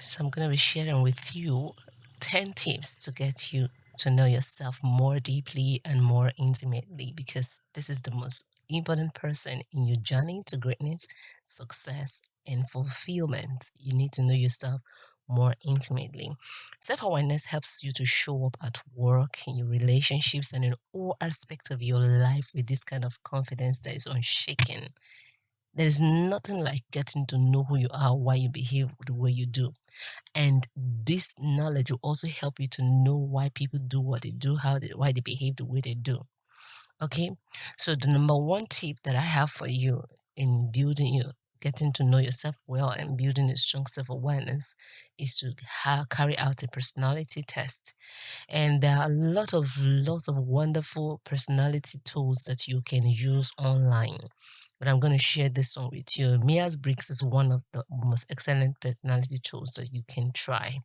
So I'm going to be sharing with you 10 tips to get you to know yourself more deeply and more intimately because this is the most important person in your journey to greatness, success, and fulfillment. You need to know yourself more intimately. Self awareness helps you to show up at work, in your relationships, and in all aspects of your life with this kind of confidence that is unshaken. There is nothing like getting to know who you are, why you behave the way you do. And this knowledge will also help you to know why people do what they do, why they behave the way they do. Okay. So the number one tip that I have for you in building you getting to know yourself well and building a strong self-awareness is to carry out a personality test. And there are a lots of wonderful personality tools that you can use online. But I'm going to share this one with you. Myers Briggs is one of the most excellent personality tools that you can try.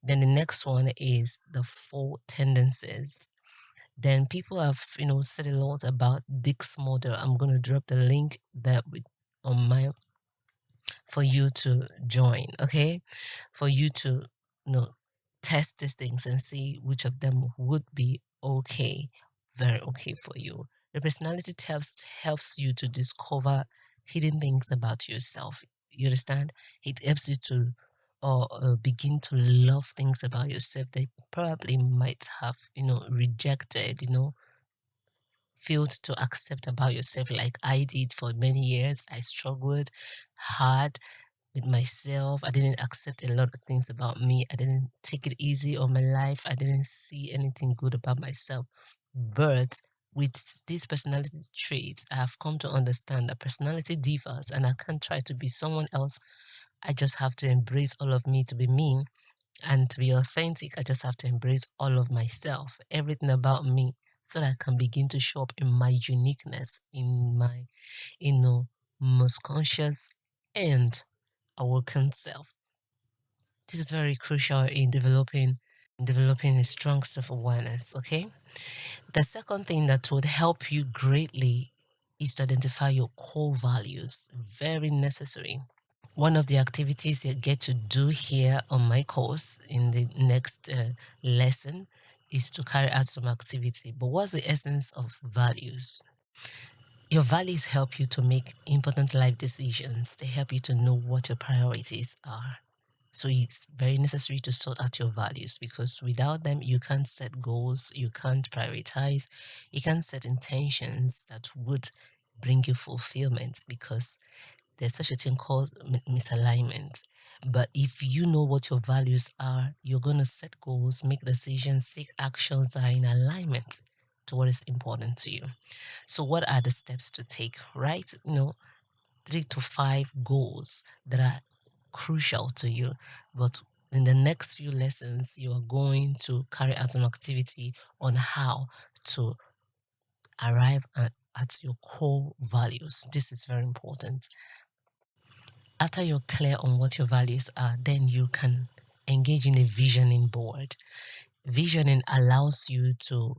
Then the next one is the four tendencies. Then people have, said a lot about Dick's model. I'm going to drop the link there on my for you to join, okay? For you to, you know, test these things and see which of them would be okay, very okay for you. The personality test helps you to discover hidden things about yourself. You understand? It helps you to begin to love things about yourself that you probably might have, rejected, failed to accept about yourself like I did for many years. I struggled hard with myself. I didn't accept a lot of things about me. I didn't take it easy on my life. I didn't see anything good about myself. But with these personality traits, I have come to understand that personality differs and I can't try to be someone else. I just have to embrace all of me to be me and to be authentic. I just have to embrace all of myself, everything about me, so that I can begin to show up in my uniqueness, in my, you know, most conscious and awoken self. This is very crucial in developing a strong self-awareness. Okay. The second thing that would help you greatly is to identify your core values. Very necessary. One of the activities you get to do here on my course in the next lesson is to carry out some activity. But what's the essence of values? Your values help you to make important life decisions. They help you to know what your priorities are. So it's very necessary to sort out your values because without them, you can't set goals, you can't prioritize, you can't set intentions that would bring you fulfillment because there's such a thing called misalignment. But if you know what your values are, you're going to set goals, make decisions, take actions that are in alignment to what is important to you. So, what are the steps to take, right? 3 to 5 goals that are crucial to you. But in the next few lessons, you are going to carry out an activity on how to arrive at your core values. This is very important. After you're clear on what your values are, then you can engage in a visioning board. Visioning allows you to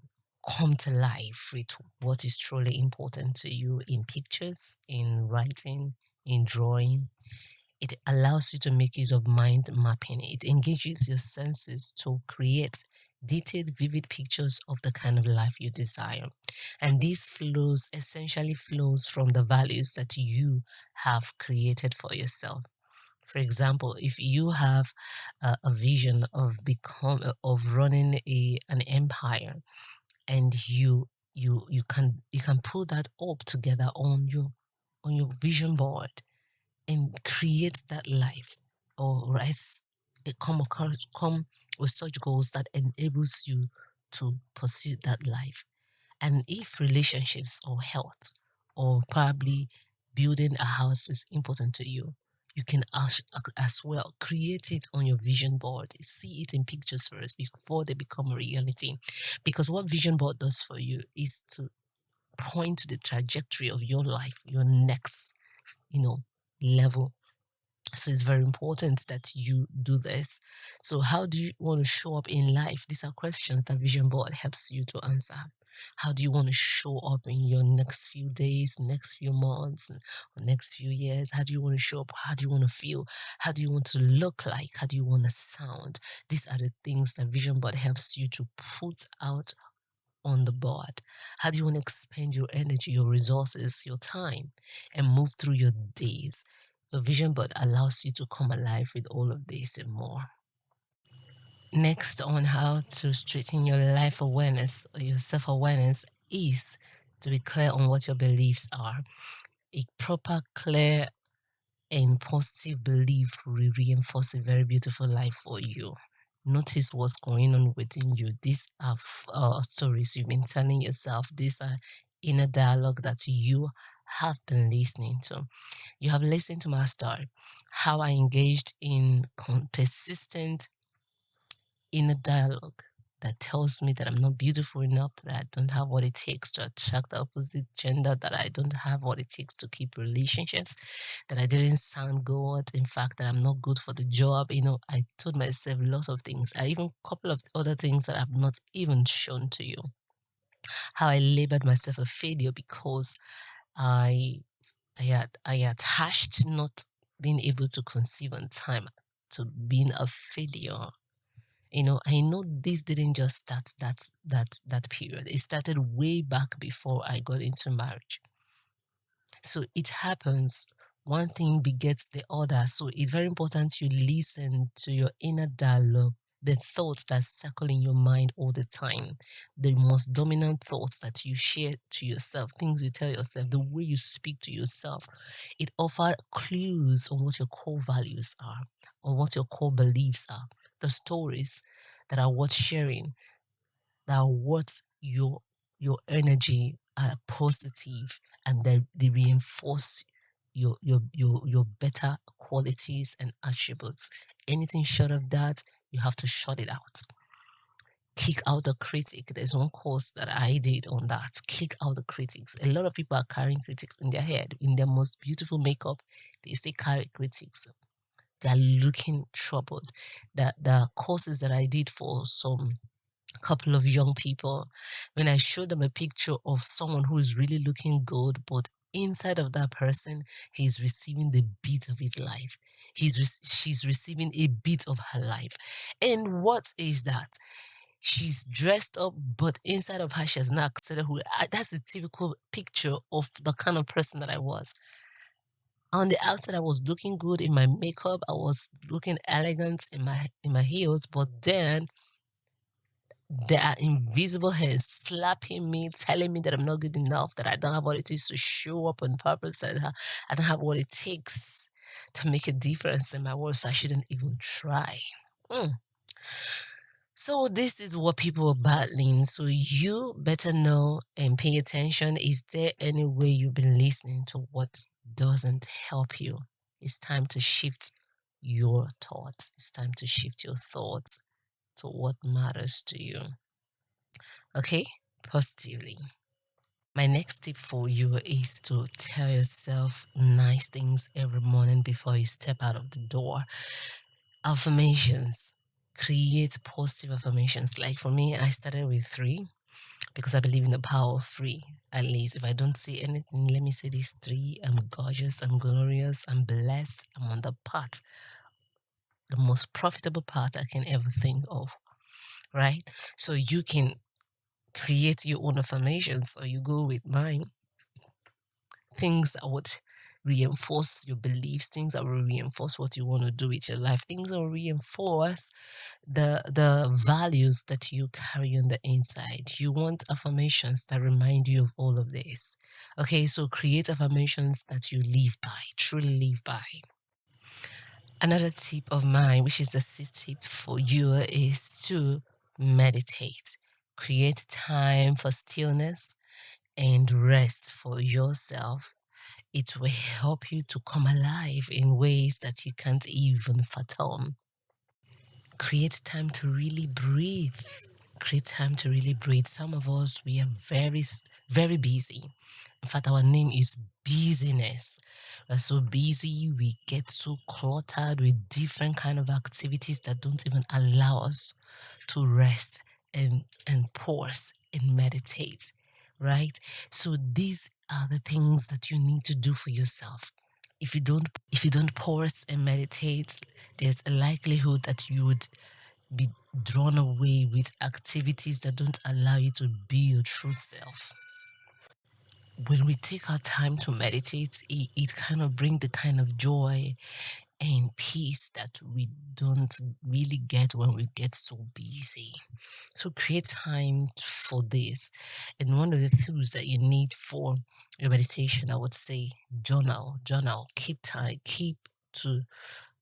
come to life with what is truly important to you in pictures, in writing, in drawing. It allows you to make use of mind mapping. It engages your senses to create detailed, vivid pictures of the kind of life you desire. And this flows essentially flows from the values that you have created for yourself. For example, if you have a vision of running an empire, and you can put that up together on your vision board and create that life or come with such goals that enables you to pursue that life. And if relationships or health or probably building a house is important to you, you can as well create it on your vision board. See it in pictures first before they become a reality. Because what vision board does for you is to point to the trajectory of your life, your next, level. So it's very important that you do this. So how do you want to show up in life? These are questions that vision board helps you to answer. How do you want to show up in your next few days, next few months, or next few years? How do you want to show up? How do you want to feel? How do you want to look like? How do you want to sound? These are the things that vision board helps you to put out on the board. How do you want to expend your energy, your resources, your time, and move through your days? Your vision board allows you to come alive with all of this and more. Next, on how to straighten your life awareness or your self awareness is to be clear on what your beliefs are. A proper, clear, and positive belief will reinforce a very beautiful life for you. Notice what's going on within you. These are stories you've been telling yourself. These are inner dialogue that you have been listening to. You have listened to my story, how I engaged in persistent inner dialogue that tells me that I'm not beautiful enough, that I don't have what it takes to attract the opposite gender, that I don't have what it takes to keep relationships, that I didn't sound good. In fact, that I'm not good for the job. I told myself a lot of things. I even a couple of other things that I've not even shown to you. How I labeled myself a failure because I I attached not being able to conceive on time to being a failure. I know this didn't just start that period. It started way back before I got into marriage. So it happens. One thing begets the other. So it's very important you listen to your inner dialogue, the thoughts that circle in your mind all the time, the most dominant thoughts that you share to yourself, things you tell yourself, the way you speak to yourself. It offers clues on what your core values are, or what your core beliefs are, the stories that are worth sharing, that are worth your energy are positive, and they reinforce your better qualities and attributes. Anything short of that, you have to shut it out. Kick out the critic. There's one course that I did on that. Kick out the critics. A lot of people are carrying critics in their head. In their most beautiful makeup, they still carry critics. They're looking troubled. The courses that I did for some couple of young people, when I showed them a picture of someone who is really looking good, but inside of that person, he's receiving the beat of his life. She's receiving a bit of her life. And what is that? She's dressed up, but inside of her, she has not accepted who. That's a typical picture of the kind of person that I was. On the outside, I was looking good in my makeup. I was looking elegant in my heels, but then there are invisible hands slapping me, telling me that I'm not good enough, that I don't have what it is to show up on purpose, that I don't have what it takes to make a difference in my world, so I shouldn't even try. Mm. So this is what people are battling. So you better know and pay attention. Is there any way you've been listening to what doesn't help you? It's time to shift your thoughts. It's time to shift your thoughts to what matters to you. Okay? Positively. My next tip for you is to tell yourself nice things every morning before you step out of the door. Affirmations. Create positive affirmations. Like for me, I started with 3 because I believe in the power of 3. At least if I don't say anything, let me say these 3. I'm gorgeous, I'm glorious, I'm blessed, I'm on the path, the most profitable path I can ever think of. Right? So you can create your own affirmations, or you go with mine. Things that would reinforce your beliefs, things that will reinforce what you want to do with your life, things that will reinforce the values that you carry on the inside. You want affirmations that remind you of all of this. Okay, so create affirmations that you live by, truly live by. Another tip of mine, which is the 6th tip for you, is to meditate. Create time for stillness and rest for yourself. It will help you to come alive in ways that you can't even fathom. Create time to really breathe. Create time to really breathe. Some of us, we are very busy. In fact, our name is busyness. We're so busy, we get so cluttered with different kind of activities that don't even allow us to rest and pause and meditate, right? So these are the things that you need to do for yourself. If you don't pause and meditate, there's a likelihood that you would be drawn away with activities that don't allow you to be your true self. When we take our time to meditate, it kind of brings the kind of joy and peace that we don't really get when we get so busy. So create time for this. And one of the tools that you need for your meditation, I would say journal, keep time, keep to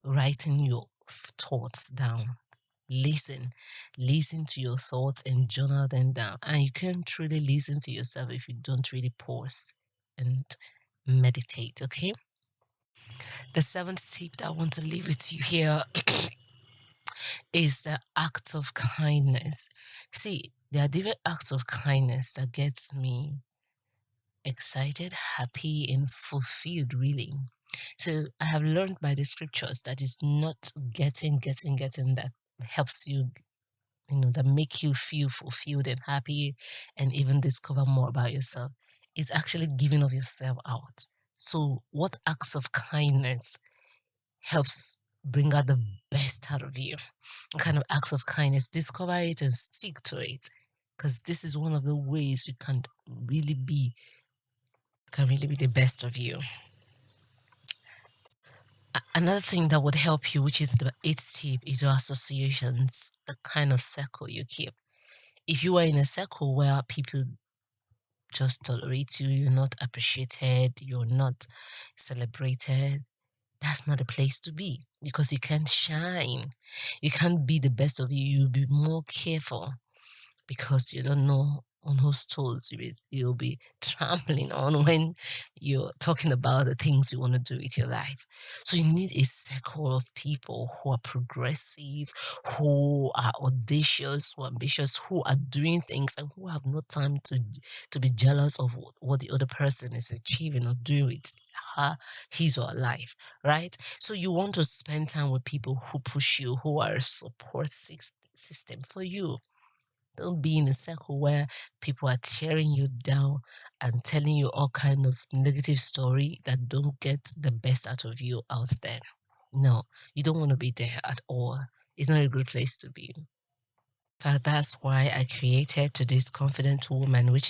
writing your thoughts down. Listen to your thoughts and journal them down. And you can't truly listen to yourself if you don't really pause and meditate. Okay. The seventh tip that I want to leave with you here is the act of kindness. See, there are different acts of kindness that gets me excited, happy, and fulfilled, really. So I have learned by the scriptures that it's not getting that helps you, that make you feel fulfilled and happy and even discover more about yourself. It's actually giving of yourself out. So what acts of kindness helps bring out the best out of you? What kind of acts of kindness? Discover it and stick to it. Because this is one of the ways you can really be the best of you. Another thing that would help you, which is the eighth tip, is your associations, the kind of circle you keep. If you are in a circle where people just tolerate you, you're not appreciated, you're not celebrated, that's not a place to be because you can't shine. You can't be the best of you. You'll be more careful because you don't know on whose toes you'll be trampling on when you're talking about the things you want to do with your life. So you need a circle of people who are progressive, who are audacious, who are ambitious, who are doing things and who have no time to be jealous of what the other person is achieving or doing with her, his or her life, right? So you want to spend time with people who push you, who are a support system for you. Don't be in a circle where people are tearing you down and telling you all kind of negative story that don't get the best out of you out there. No, you don't want to be there at all. It's not a good place to be. In fact, that's why I created today's confident woman, which